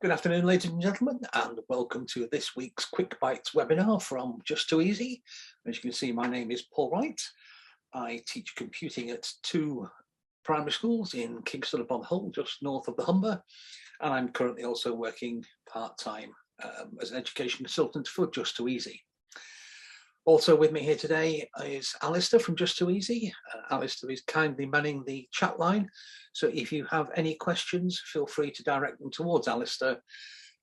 Good afternoon, ladies and gentlemen, and welcome to this week's Quick Bites webinar from Just2Easy. As you can see, my name is Paul Wright. I teach computing at two primary schools in Kingston upon Hull, just north of the Humber, and I'm currently also working part-time as an education consultant for Just2Easy. Also with me here today is Alistair from Just2Easy. Alistair is kindly manning the chat line, so if you have any questions, feel free to direct them towards Alistair,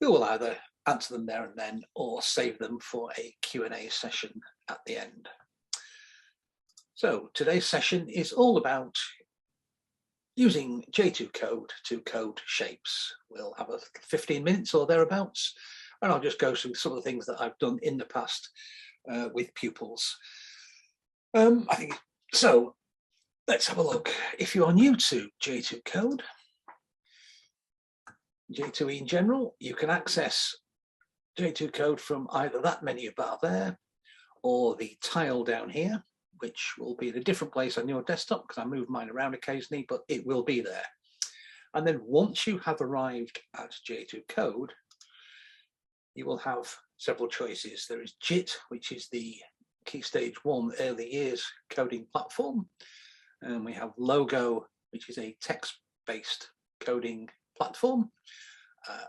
who will either answer them there and then or save them for a Q&A session at the end. So today's session is all about using j2code to code shapes. We'll have 15 minutes or thereabouts, and I'll just go through some of the things that I've done in the past with pupils. I think so. Let's have a look. If you are new to j2code, J2E in general, you can access j2code from either that menu bar there or the tile down here, which will be in a different place on your desktop because I move mine around occasionally, but it will be there. And then once you have arrived at j2code, you will have several choices. There is JIT, which is the Key Stage 1 early years coding platform. And we have Logo, which is a text-based coding platform,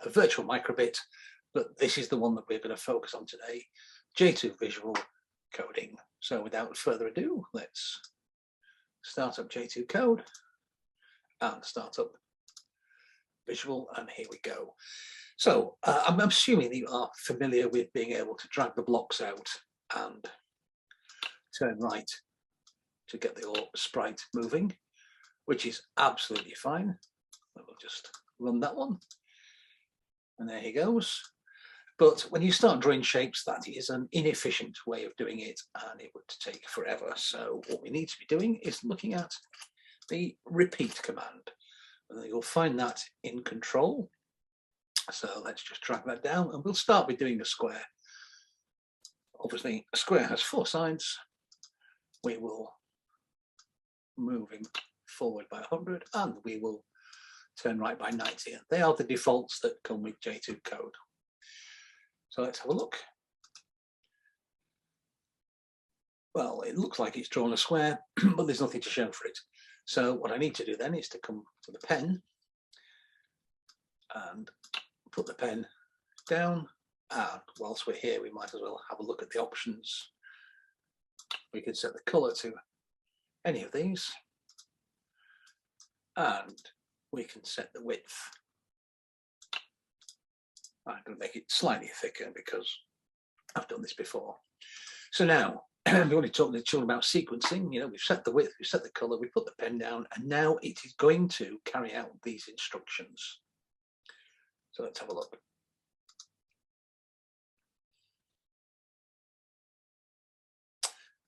a virtual microbit, but this is the one that we're going to focus on today, J2 Visual Coding. So without further ado, let's start up J2 Code and start up Visual, and here we go. So I'm assuming that you are familiar with being able to drag the blocks out and turn right to get your sprite moving, which is absolutely fine. We'll just run that one. And there he goes. But when you start drawing shapes, that is an inefficient way of doing it, and it would take forever. So what we need to be doing is looking at the repeat command. And you'll find that in control. So let's just drag that down, and we'll start with doing a square. Obviously, a square has 4 sides. We will move him forward by 100, and we will turn right by 90. And they are the defaults that come with J2 code. So let's have a look. Well, it looks like it's drawn a square, but there's nothing to show for it. So what I need to do then is to come to the pen and put the pen down, and whilst we're here we might as well have a look at the options. We can set the color to any of these, and we can set the width. I'm going to make it slightly thicker because I've done this before. So now we want to talk to the children about sequencing. You know, we've set the width, we've set the color, we put the pen down, and now it is going to carry out these instructions. So let's have a look.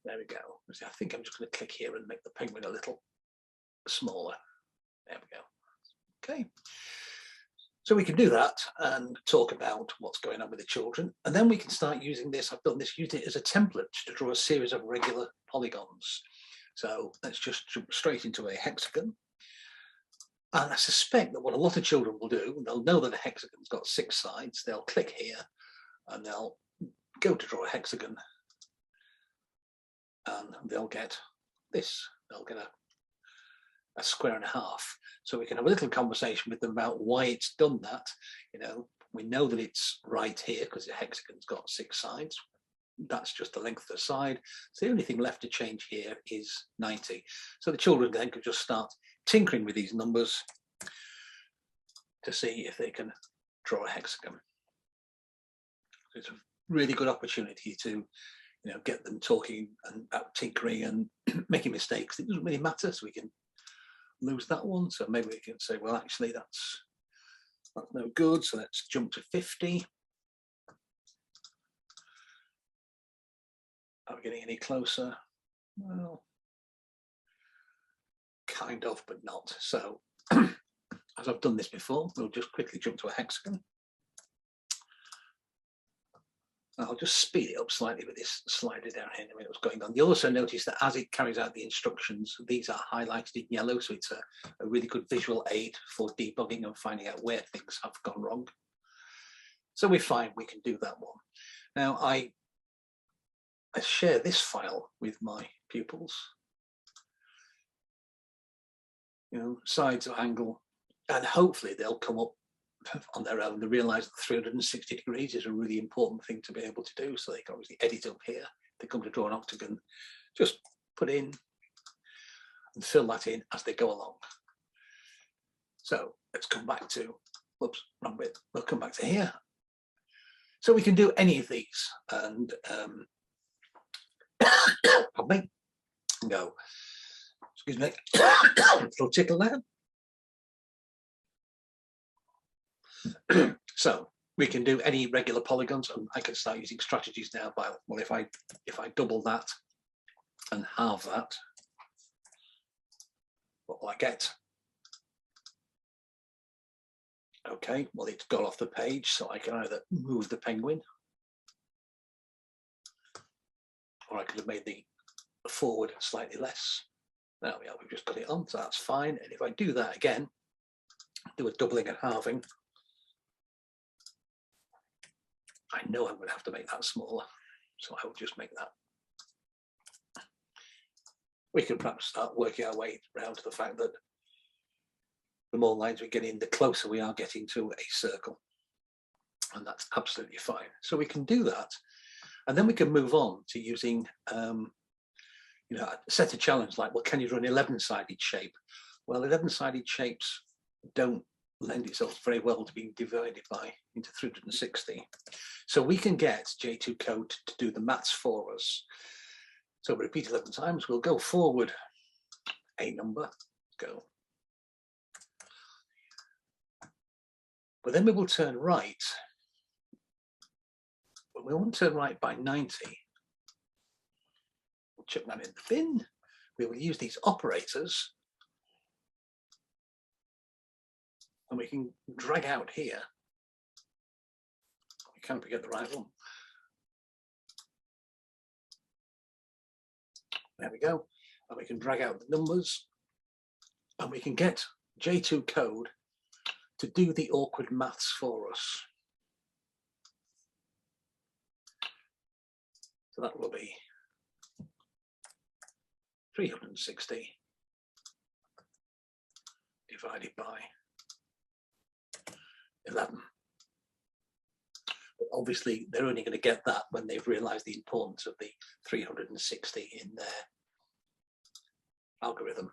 There we go. I think I'm just going to click here and make the penguin a little smaller. There we go. Okay. So we can do that and talk about what's going on with the children. And then we can start using this. I've done this, used it as a template to draw a series of regular polygons. So let's just jump straight into a hexagon. And I suspect that what a lot of children will do, they'll know that a hexagon's got 6 sides. They'll click here and they'll go to draw a hexagon, and they'll get this. They'll get a square and a half. So we can have a little conversation with them about why it's done that. You know, we know that it's right here because the hexagon's got 6 sides. That's just the length of the side. So the only thing left to change here is 90. So the children then could just start tinkering with these numbers to see if they can draw a hexagon. It's a really good opportunity to, you know, get them talking and about tinkering and making mistakes. It doesn't really matter, so we can lose that one. So maybe we can say, well, actually that's no good. So let's jump to 50. Are we getting any closer? Well, kind of, but not. So as I've done this before, we'll just quickly jump to a hexagon. I'll just speed it up slightly with this slider down here to know what's going on. You'll also notice that as it carries out the instructions, these are highlighted in yellow, so it's a really good visual aid for debugging and finding out where things have gone wrong. So we're fine, we can do that one. Now I share this file with my pupils, sides of angle, and hopefully they'll come up on their own. They realise that 360 degrees is a really important thing to be able to do. So they can obviously edit up here. They come to draw an octagon, just put in and fill that in as they go along. So let's come back to, whoops, wrong bit. We'll come back to here. So we can do any of these, and pardon me, go, excuse me, little tickle there. So we can do any regular polygons, and I can start using strategies now by, well, if I double that and halve that, what will I get? Okay, well, it's got off the page, so I can either move the penguin, or I could have made the forward slightly less. There we are, we've just got it on, so that's fine. And if I do that again, do a doubling and halving, I know I'm going to have to make that smaller, so I will just make that. We can perhaps start working our way around to the fact that the more lines we get in, the closer we are getting to a circle. And that's absolutely fine. So we can do that. And then we can move on to using, set a challenge like, well, can you draw an 11-sided shape? Well, 11-sided shapes don't lend itself very well to being divided into 360. So we can get j2code to do the maths for us. So we repeat 11 times. We'll go forward a number, go. But then we will turn right. But we want to turn right by 90. We'll chuck that in the bin. We will use these operators. And we can drag out here. We can't get the right one. There we go. And we can drag out the numbers. And we can get j2code to do the awkward maths for us. So that will be 360 divided by 11. But obviously, they're only going to get that when they've realized the importance of the 360 in their algorithm.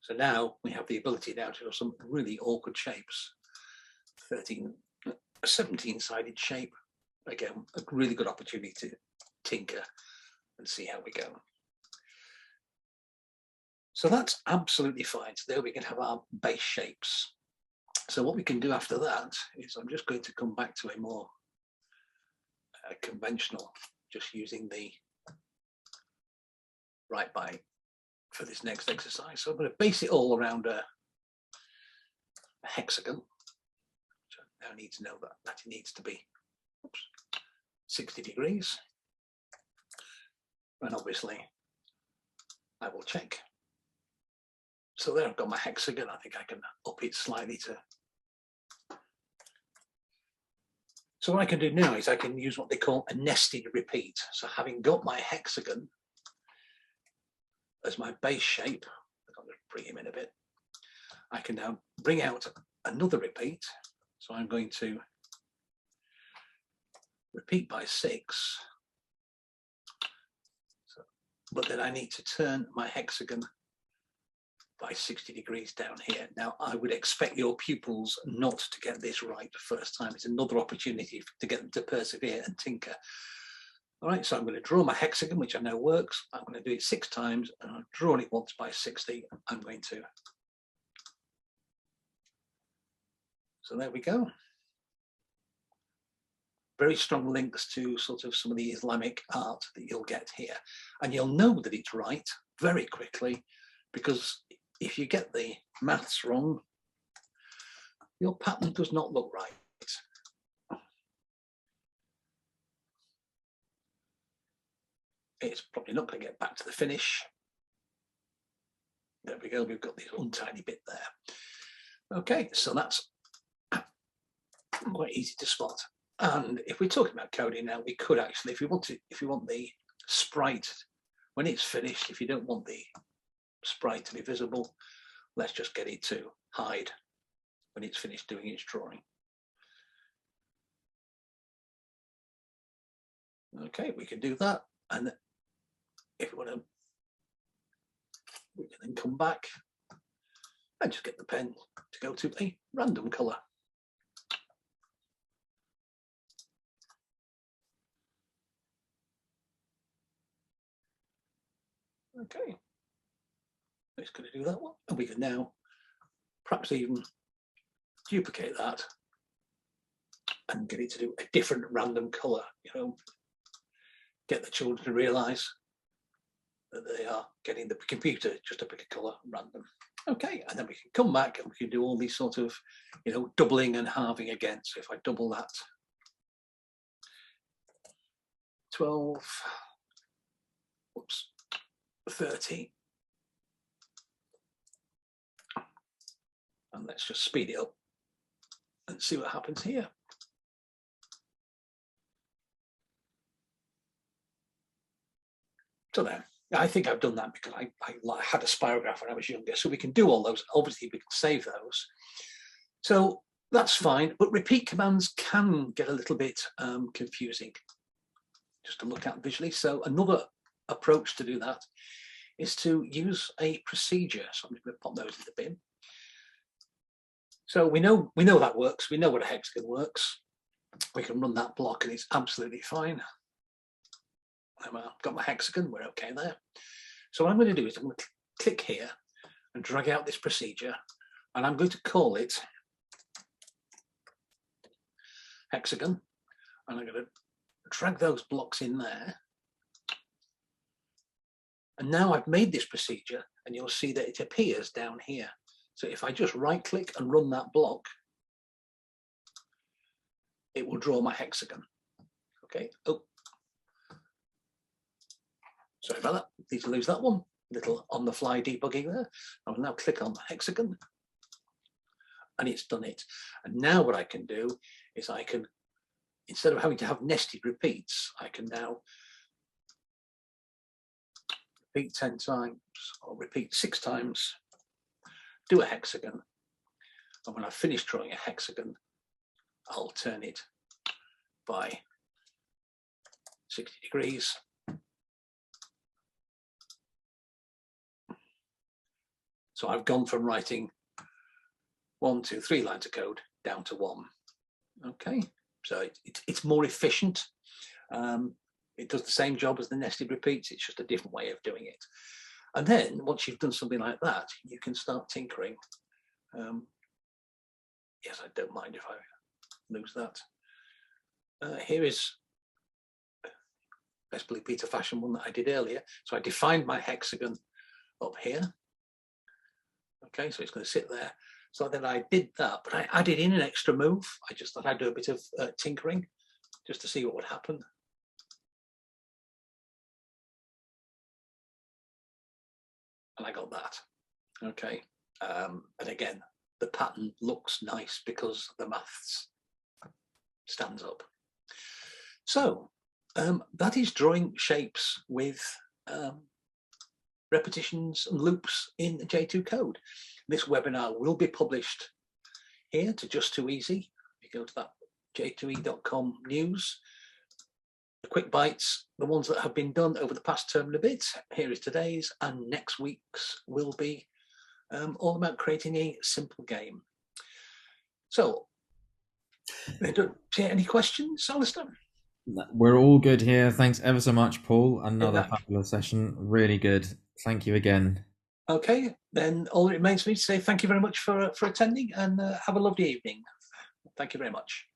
So now we have the ability now to do some really awkward shapes. 17-sided shape. Again, a really good opportunity to tinker and see how we go. So that's absolutely fine. So there we can have our base shapes. So what we can do after that is I'm just going to come back to a more conventional, just using the right by for this next exercise. So I'm going to base it all around a hexagon. So I now need to know that it needs to be 60 degrees. And obviously I will check. So there I've got my hexagon. I think I can up it slightly to. So what I can do now is I can use what they call a nested repeat. So having got my hexagon as my base shape, I'm going to bring him in a bit. I can now bring out another repeat. So I'm going to repeat by 6. So, but then I need to turn my hexagon by 60 degrees down here. Now, I would expect your pupils not to get this right the first time. It's another opportunity to get them to persevere and tinker. All right, so I'm going to draw my hexagon, which I know works. I'm going to do it 6 times, and I've drawn it once by 60. I'm going to. So there we go. Very strong links to sort of some of the Islamic art that you'll get here. And you'll know that it's right very quickly, because if you get the maths wrong, your pattern does not look right. It's probably not going to get back to the finish. There we go, we've got this untidy bit there. Okay, so that's quite easy to spot. And if we're talking about coding now, we could actually, if you want the sprite when it's finished, if you don't want the sprite to be visible, let's just get it to hide when it's finished doing its drawing. Okay, we can do that. And if we want to, we can then come back and just get the pen to go to a random color. Okay, it's going to do that one, and we can now perhaps even duplicate that and get it to do a different random color, you know, get the children to realize that they are getting the computer just to pick a color random. Okay, and then we can come back and we can do all these sort of, you know, doubling and halving again. So if I double that, 12, whoops, 30. And let's just speed it up and see what happens here. So there, I think I've done that because I had a spirograph when I was younger. So we can do all those. Obviously, we can save those. So that's fine. But repeat commands can get a little bit confusing just to look at visually. So another approach to do that is to use a procedure. So I'm just going to pop those in the bin. So we know that works. We know what a hexagon works. We can run that block and it's absolutely fine. I've got my hexagon, we're okay there. So what I'm going to do is I'm going to click here and drag out this procedure, and I'm going to call it hexagon, and I'm going to drag those blocks in there. And now I've made this procedure, and you'll see that it appears down here. So if I just right click and run that block, it will draw my hexagon. Okay. Oh, sorry about that. Need to lose that one. Little on the fly debugging there. I will now click on the hexagon and it's done it. And now what I can do is I can, instead of having to have nested repeats, I can now repeat 10 times or repeat 6 times, do a hexagon. And when I finish drawing a hexagon, I'll turn it by 60 degrees. So I've gone from writing 1, 2, 3 lines of code down to 1. Okay, so it's more efficient. It does the same job as the nested repeats. It's just a different way of doing it. And then once you've done something like that, you can start tinkering. Yes, I don't mind if I lose that. Here is best believe Peter fashion one that I did earlier. So I defined my hexagon up here. Okay, so it's going to sit there. So then I did that, but I added in an extra move. I just thought I'd do a bit of tinkering just to see what would happen. And I got that. Okay, and again, the pattern looks nice because the maths stands up. So that is drawing shapes with repetitions and loops in j2code. This webinar will be published here to Just Too Easy. You go to that j2e.com news. The quick bites, the ones that have been done over the past term and a bit. Here is today's, and next week's will be all about creating a simple game. So, any questions, Alistair? We're all good here. Thanks ever so much, Paul. Another fabulous session. Really good. Thank you again. Okay, then all that remains for me to say thank you very much for attending, and have a lovely evening. Thank you very much.